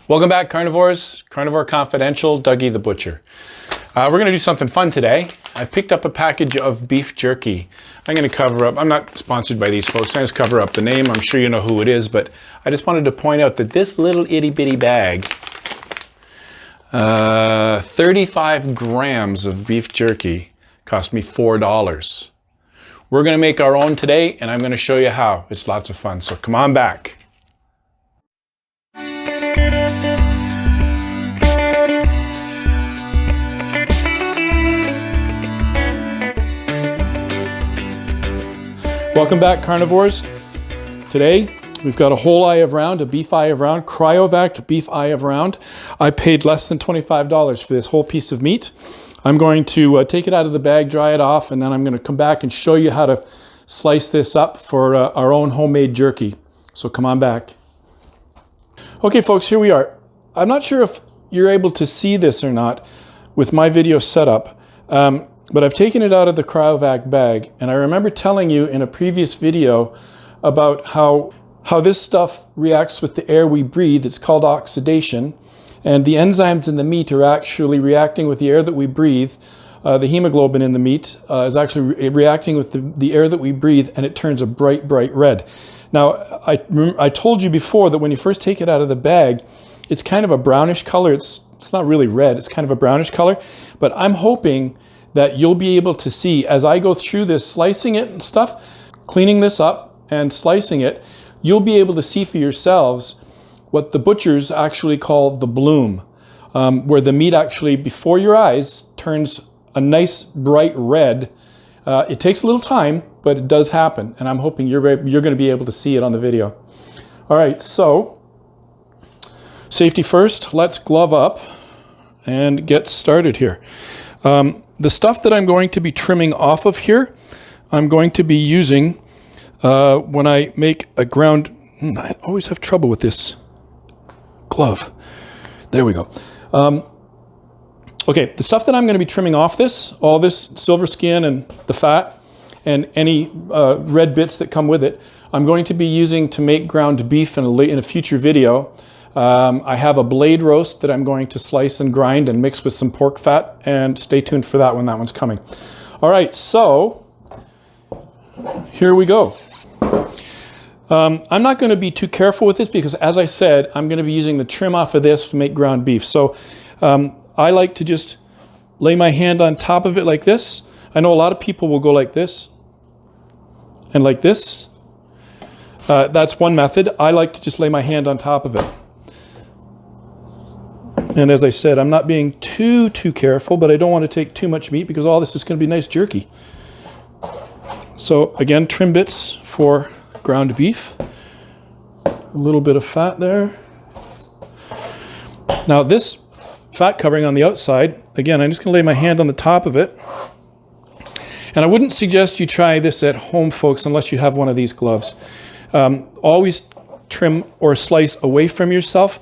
Welcome back, carnivores. Carnivore Confidential, Dougie the Butcher. We're going to do something fun today. I picked up a package of beef jerky. I'm going to cover up, I'm not sponsored by these folks, I just cover up the name. I'm sure you know who it is, but I just wanted to point out that this little itty bitty bag, 35 grams of beef jerky, cost me $4. We're going to make our own today, and I'm going to show you how. It's lots of fun, so come on back. Welcome back, carnivores. Today, we've got a whole eye of round, a beef eye of round, cryovac beef eye of round. I paid less than $25 for this whole piece of meat. I'm going to take it out of the bag, dry it off, and then I'm going to come back and show you how to slice this up for our own homemade jerky. So come on back. Okay, folks, here we are. I'm not sure if you're able to see this or not with my video setup. But I've taken it out of the cryovac bag, and I remember telling you in a previous video about how this stuff reacts with the air we breathe. It's called oxidation, and the enzymes in the meat are actually reacting with the air that we breathe. The hemoglobin in the meat is actually reacting with the air that we breathe, and it turns a bright, bright red. Now, I told you before that when you first take it out of the bag, it's kind of a brownish color. It's not really red, it's kind of a brownish color, but I'm hoping that you'll be able to see as I go through this, slicing it and stuff, cleaning this up and slicing it, you'll be able to see for yourselves what the butchers actually call the bloom, where the meat actually, before your eyes, turns a nice bright red. It takes a little time, but it does happen, and I'm hoping you're going to be able to see it on the video. All right, so safety first, let's glove up and get started here. The stuff that I'm going to be trimming off of here, I'm going to be using when I make a ground. I always have trouble with this glove. There we go. Okay, the stuff that I'm going to be trimming off this, all this silver skin and the fat and any red bits that come with it, I'm going to be using to make ground beef in a future video. I have a blade roast that I'm going to slice and grind and mix with some pork fat, and stay tuned for that when that one's coming. All right, so here we go. I'm not going to be too careful with this because, as I said, I'm going to be using the trim off of this to make ground beef. So I like to just lay my hand on top of it like this. I know a lot of people will go like this and like this. That's one method. I like to just lay my hand on top of it. And as I said, I'm not being too careful, but I don't want to take too much meat because all this is going to be nice jerky. So again, trim bits for ground beef. A little bit of fat there. Now this fat covering on the outside, again, I'm just going to lay my hand on the top of it. And I wouldn't suggest you try this at home, folks, unless you have one of these gloves. Always trim or slice away from yourself.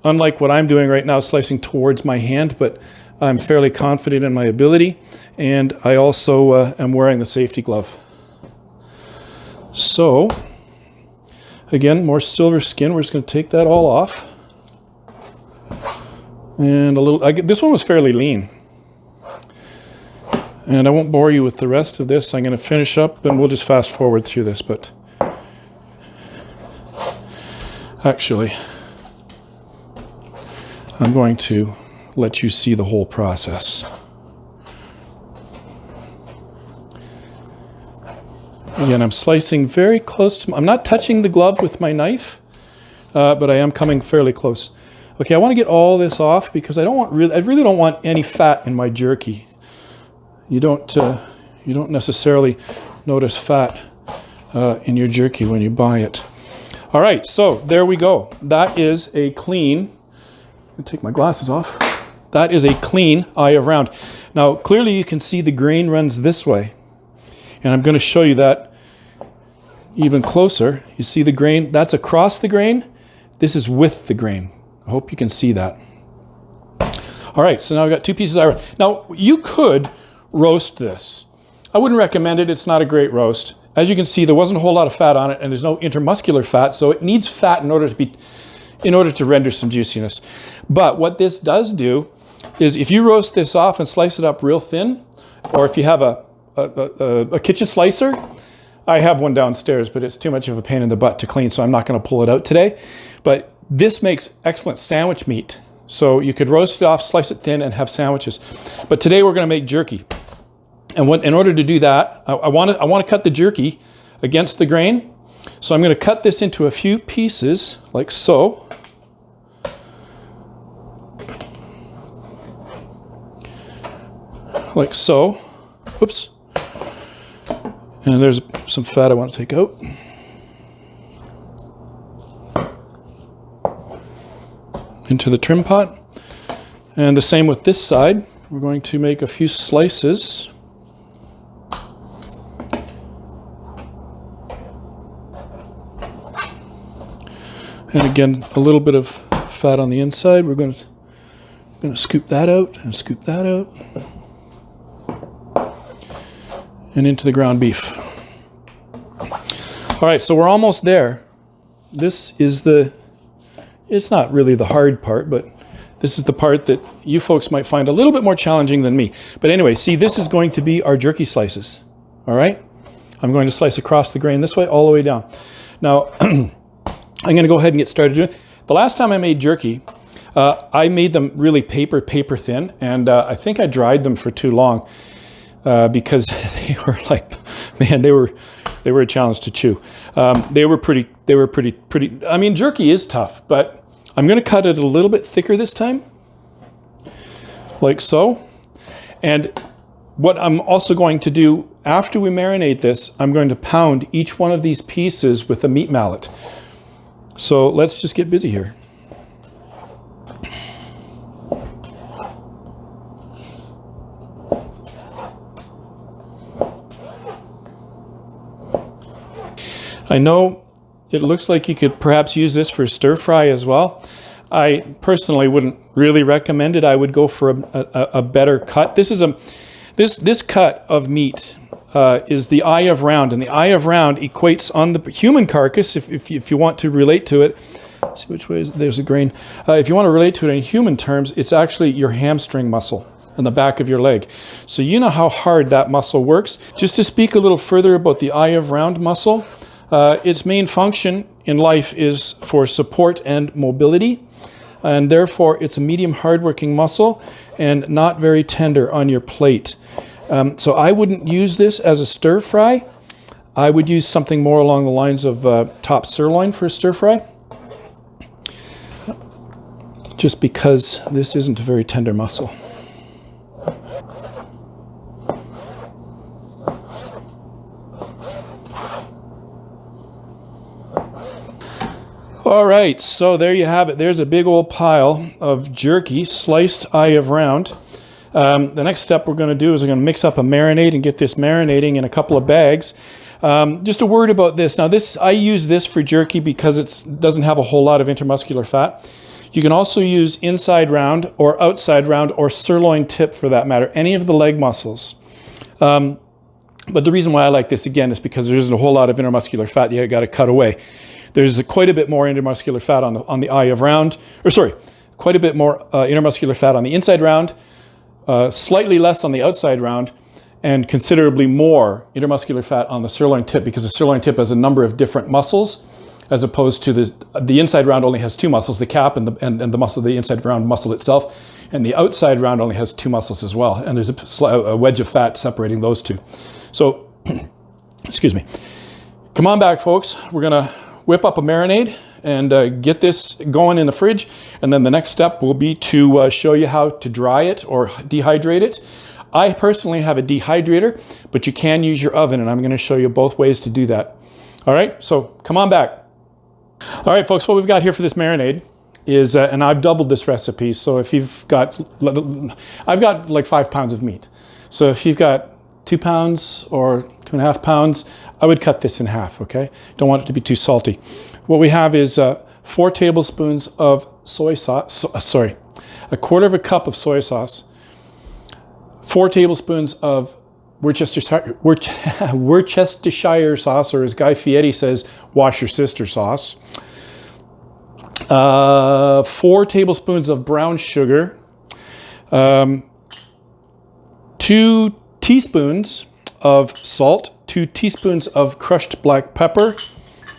Unlike what I'm doing right now, slicing towards my hand, but I'm fairly confident in my ability, and I also am wearing the safety glove. So, again, more silver skin. We're just going to take that all off. And this one was fairly lean. And I won't bore you with the rest of this. I'm going to finish up, and we'll just fast forward through this, but actually, I'm going to let you see the whole process. Again, I'm slicing very close to, I'm not touching the glove with my knife, but I am coming fairly close. Okay, I want to get all this off because I really don't want any fat in my jerky. You don't necessarily notice fat in your jerky when you buy it. All right, so there we go. That is a clean, I'll take my glasses off. That is a clean eye of round. Now, clearly you can see the grain runs this way. And I'm going to show you that even closer. You see the grain? That's across the grain. This is with the grain. I hope you can see that. All right, so now I've got two pieces of eye round. Now, you could roast this. I wouldn't recommend it. It's not a great roast. As you can see, there wasn't a whole lot of fat on it, and there's no intermuscular fat, so it needs fat in order to be in order to render some juiciness. But what this does do is if you roast this off and slice it up real thin, or if you have a kitchen slicer, I have one downstairs, but it's too much of a pain in the butt to clean, so I'm not going to pull it out today. But this makes excellent sandwich meat. So you could roast it off, slice it thin, and have sandwiches. But today we're going to make jerky. And in order to do that, I want to cut the jerky against the grain. So I'm going to cut this into a few pieces, like so. Like so. Oops. And there's some fat I want to take out. Into the trim pot. And the same with this side. We're going to make a few slices. And again, a little bit of fat on the inside. We're going to scoop that out and scoop that out. And into the ground beef. All right, so we're almost there. This is it's not really the hard part, but this is the part that you folks might find a little bit more challenging than me. But anyway, see, this is going to be our jerky slices. All right? I'm going to slice across the grain this way, all the way down. Now, I'm going to go ahead and get started doing it. The last time I made jerky, I made them really paper thin, and I think I dried them for too long. Because they were like, man, they were a challenge to chew. They were pretty, I mean, jerky is tough, but I'm going to cut it a little bit thicker this time, like so. And what I'm also going to do after we marinate this, I'm going to pound each one of these pieces with a meat mallet. So let's just get busy here. I know it looks like you could perhaps use this for stir fry as well. I personally wouldn't really recommend it. I would go for a better cut. This cut of meat is the eye of round, and the eye of round equates on the human carcass. If you want to relate to it, see which way there's a grain. If you want to relate to it in human terms, it's actually your hamstring muscle on the back of your leg. So you know how hard that muscle works. Just to speak a little further about the eye of round muscle. Its main function in life is for support and mobility, and therefore it's a medium hardworking muscle and not very tender on your plate. So I wouldn't use this as a stir fry. I would use something more along the lines of top sirloin for a stir fry, just because this isn't a very tender muscle. All right, so there you have it. There's a big old pile of jerky, sliced eye of round. The next step we're going to do is we're going to mix up a marinade and get this marinating in a couple of bags. Just a word about this. Now, I use this for jerky because it doesn't have a whole lot of intermuscular fat. You can also use inside round or outside round or sirloin tip for that matter, any of the leg muscles. But the reason why I like this, again, is because there isn't a whole lot of intermuscular fat you got to cut away. There's quite a bit more intermuscular fat on the eye of round, quite a bit more intermuscular fat on the inside round, slightly less on the outside round, and considerably more intermuscular fat on the sirloin tip, because the sirloin tip has a number of different muscles, as opposed to the inside round only has two muscles, the cap and the muscle, the inside round muscle itself, and the outside round only has two muscles as well, and there's a wedge of fat separating those two. So, excuse me. Come on back, folks. We're gonna whip up a marinade and get this going in the fridge. And then the next step will be to show you how to dry it or dehydrate it. I personally have a dehydrator, but you can use your oven, and I'm going to show you both ways to do that. All right, so come on back. All right, folks, what we've got here for this marinade is, and I've doubled this recipe, so if you've got, I've got like 5 pounds of meat. So if you've got 2 pounds or 2.5 pounds, I would cut this in half, okay? Don't want it to be too salty. What we have is 4 tablespoons of soy sauce, a quarter of a cup of soy sauce, 4 tablespoons of Worcestershire sauce, or as Guy Fieri says, wash your sister sauce, 4 tablespoons of brown sugar, 2 teaspoons of salt, 2 teaspoons of crushed black pepper,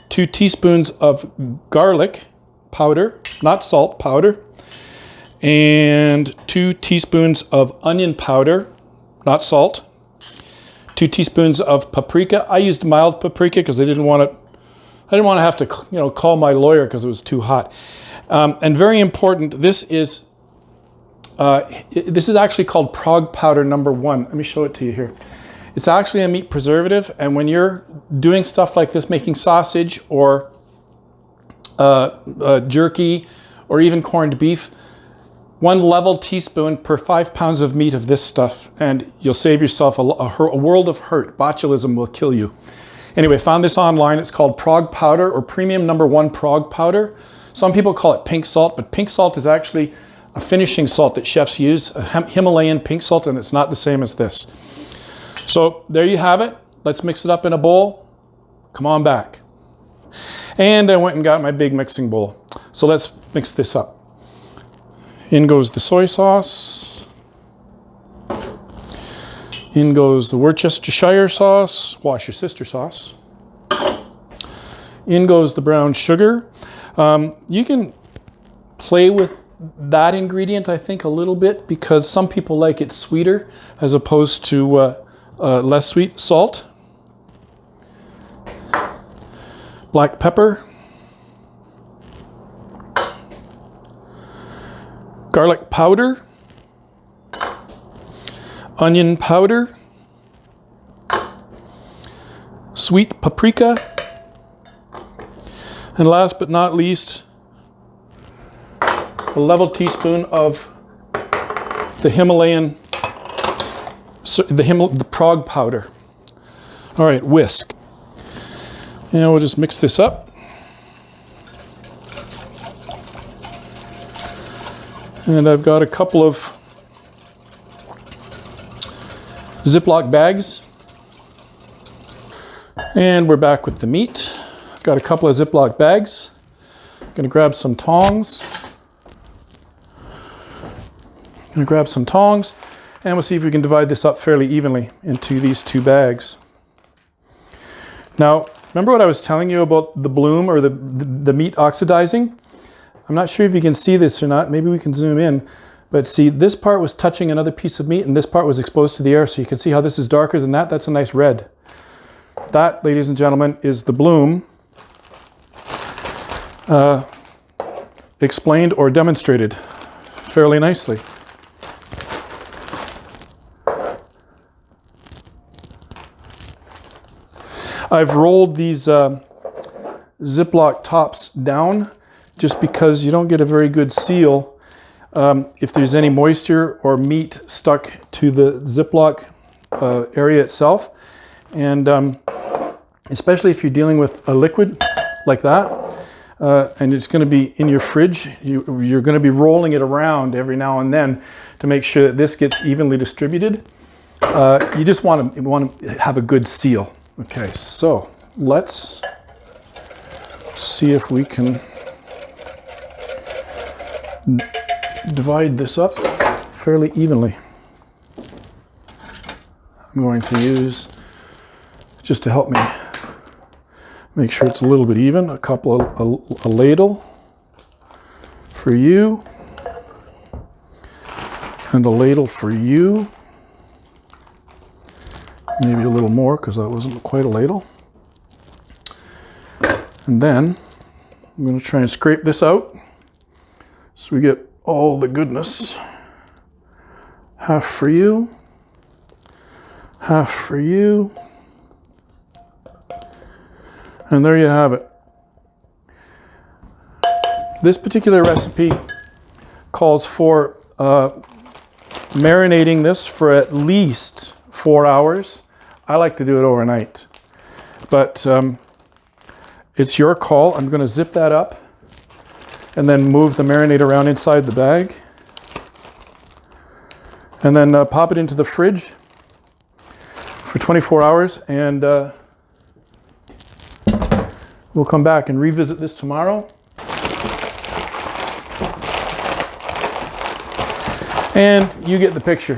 2 teaspoons of garlic powder, not salt, powder, and 2 teaspoons of onion powder, not salt, 2 teaspoons of paprika. I used mild paprika because I didn't want to have to, call my lawyer because it was too hot. And very important, this is actually called Prog Powder number 1. Let me show it to you here. It's actually a meat preservative, and when you're doing stuff like this, making sausage or jerky or even corned beef, 1 level teaspoon per 5 pounds of meat of this stuff, and you'll save yourself a world of hurt. Botulism will kill you. Anyway, found this online. It's called Prog Powder, or Premium number 1 Prog Powder. Some people call it pink salt, but pink salt is actually a finishing salt that chefs use, a Himalayan pink salt, and it's not the same as this. So there you have it. Let's mix it up in a bowl. Come on back. And I went and got my big mixing bowl. So let's mix this up. In goes the soy sauce. In goes the Worcestershire sauce. Wash your sister sauce. In goes the brown sugar. You can play with that ingredient, I think, a little bit, because some people like it sweeter as opposed to less sweet. Salt. Black pepper. Garlic powder. Onion powder. Sweet paprika. And last but not least, a level teaspoon of the Himalayan, the Prog powder. All right, whisk. And we'll just mix this up. And I've got a couple of Ziploc bags. And we're back with the meat. I've got a couple of Ziploc bags. I'm gonna grab some tongs. And we'll see if we can divide this up fairly evenly into these 2 bags. Now, remember what I was telling you about the bloom, or the meat oxidizing? I'm not sure if you can see this or not. Maybe we can zoom in. But see, this part was touching another piece of meat, and this part was exposed to the air. So you can see how this is darker than that. That's a nice red. That, ladies and gentlemen, is the bloom. Explained or demonstrated fairly nicely. I've rolled these Ziploc tops down just because you don't get a very good seal if there's any moisture or meat stuck to the Ziploc area itself. And especially if you're dealing with a liquid like that, and it's going to be in your fridge, you're going to be rolling it around every now and then to make sure that this gets evenly distributed. You just want to have a good seal. Okay, so let's see if we can divide this up fairly evenly. I'm going to use, just to help me make sure it's a little bit even, a ladle for you, and a ladle for you. Maybe a little more because that wasn't quite a ladle. And then I'm going to try and scrape this out so we get all the goodness. Half for you, half for you. And there you have it. This particular recipe calls for marinating this for at least 4 hours. I like to do it overnight, but it's your call. I'm going to zip that up and then move the marinade around inside the bag, and then pop it into the fridge for 24 hours, and we'll come back and revisit this tomorrow And you get the picture.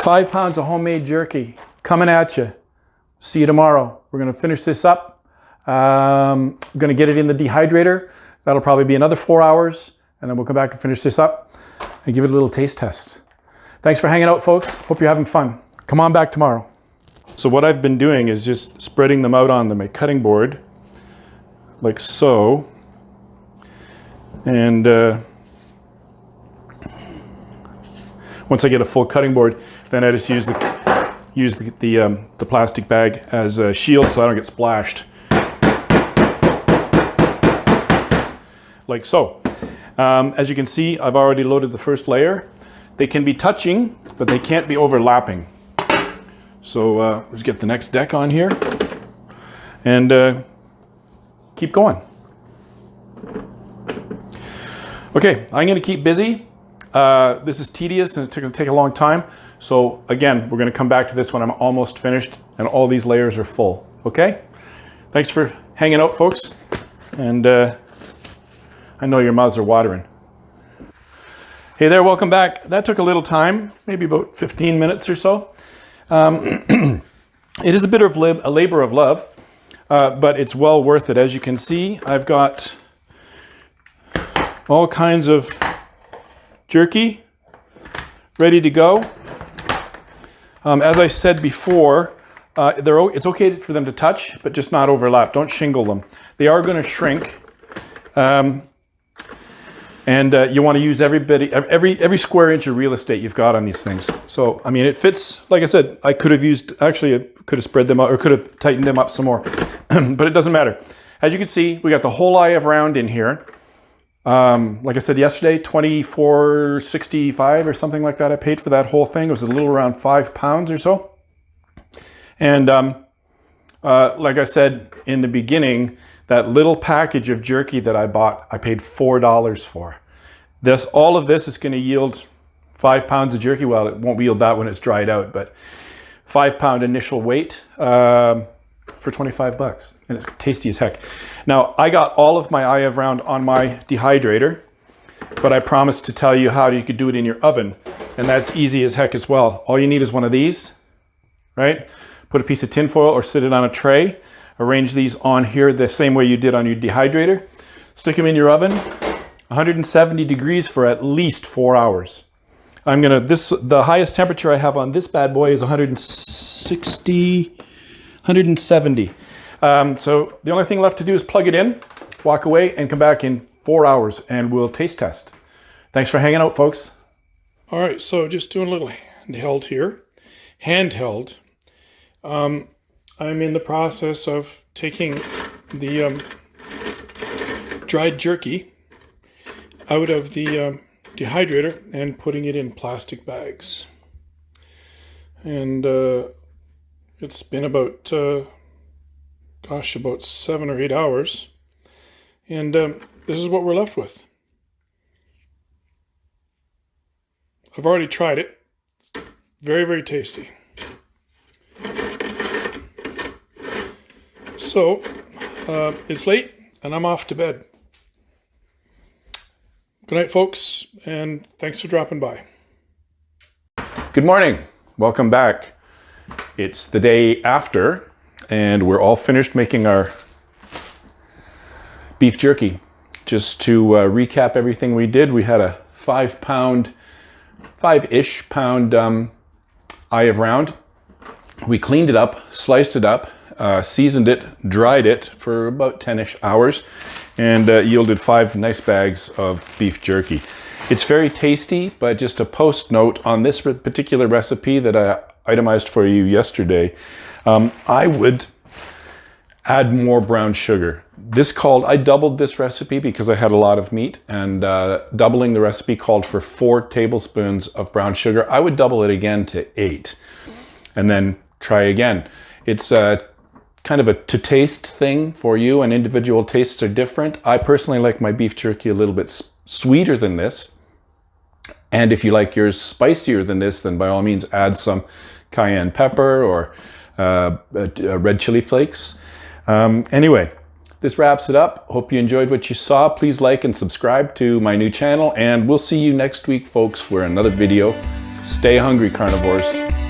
5 pounds of homemade jerky coming at you. See you tomorrow. We're gonna finish this up. I'm gonna get it in the dehydrator. That'll probably be another 4 hours, and then we'll come back and finish this up and give it a little taste test. Thanks for hanging out, folks. Hope you're having fun. Come on back tomorrow. So what I've been doing is just spreading them out on my cutting board, like so. And once I get a full cutting board, then I just use the plastic bag as a shield so I don't get splashed. Like so. As you can see, I've already loaded the first layer. They can be touching, but they can't be overlapping. So let's get the next deck on here and keep going. Okay, I'm going to keep busy. This is tedious and it's going to take a long time. So again, we're going to come back to this when I'm almost finished and all these layers are full. Okay? Thanks for hanging out, folks. And I know your mouths are watering. Hey there, welcome back. That took a little time, maybe about 15 minutes or so. It is a bit of a labor of love, but it's well worth it. As you can see, I've got all kinds of jerky ready to go. As I said before, it's okay for them to touch, but just not overlap. Don't shingle them. They are going to shrink. And you want to use every square inch of real estate you've got on these things. So, I mean, it fits. Like I said, I could have spread them out or could have tightened them up some more, but it doesn't matter. As you can see, we got the whole eye of round in here. Like I said yesterday, $24.65 or something like that. I paid for that whole thing. It was a little around 5 pounds or so. And like I said in the beginning, that little package of jerky that I bought, I paid $4 for. All of this is going to yield 5 pounds of jerky. Well, it won't yield that when it's dried out, but 5 pound initial weight for 25 bucks. And it's tasty as heck. Now, I got all of my eye of round on my dehydrator, but I promised to tell you how you could do it in your oven. And that's easy as heck as well. All you need is one of these, right? Put a piece of tin foil or sit it on a tray. Arrange these on here the same way you did on your dehydrator. Stick them in your oven, 170 degrees for at least 4 hours. The highest temperature I have on this bad boy is 160, 170. So the only thing left to do is plug it in, walk away, and come back in 4 hours, and we'll taste test. Thanks for hanging out, folks. All right, so just doing a little handheld here. Handheld. I'm in the process of taking the dried jerky out of the dehydrator and putting it in plastic bags. And it's been about, about 7 or 8 hours. And this is what we're left with. I've already tried it. Very, very tasty. So, it's late and I'm off to bed. Good night, folks, and thanks for dropping by. Good morning. Welcome back. It's the day after, and we're all finished making our beef jerky. Just to recap everything we did, we had a 5-ish pound eye of round. We cleaned it up, sliced it up, seasoned it, dried it for about 10-ish hours, and yielded 5 nice bags of beef jerky. It's very tasty, but just a post note on this particular recipe that I itemized for you yesterday, I would add more brown sugar. I doubled this recipe because I had a lot of meat, and doubling the recipe called for 4 tablespoons of brown sugar. I would double it again to 8 and then try again. It's kind of a to-taste thing for you, and individual tastes are different. I personally like my beef jerky a little bit sweeter than this. And if you like yours spicier than this, then by all means add some cayenne pepper or red chili flakes. Anyway, this wraps it up. Hope you enjoyed what you saw. Please like and subscribe to my new channel, and we'll see you next week, folks, for another video. Stay hungry, carnivores.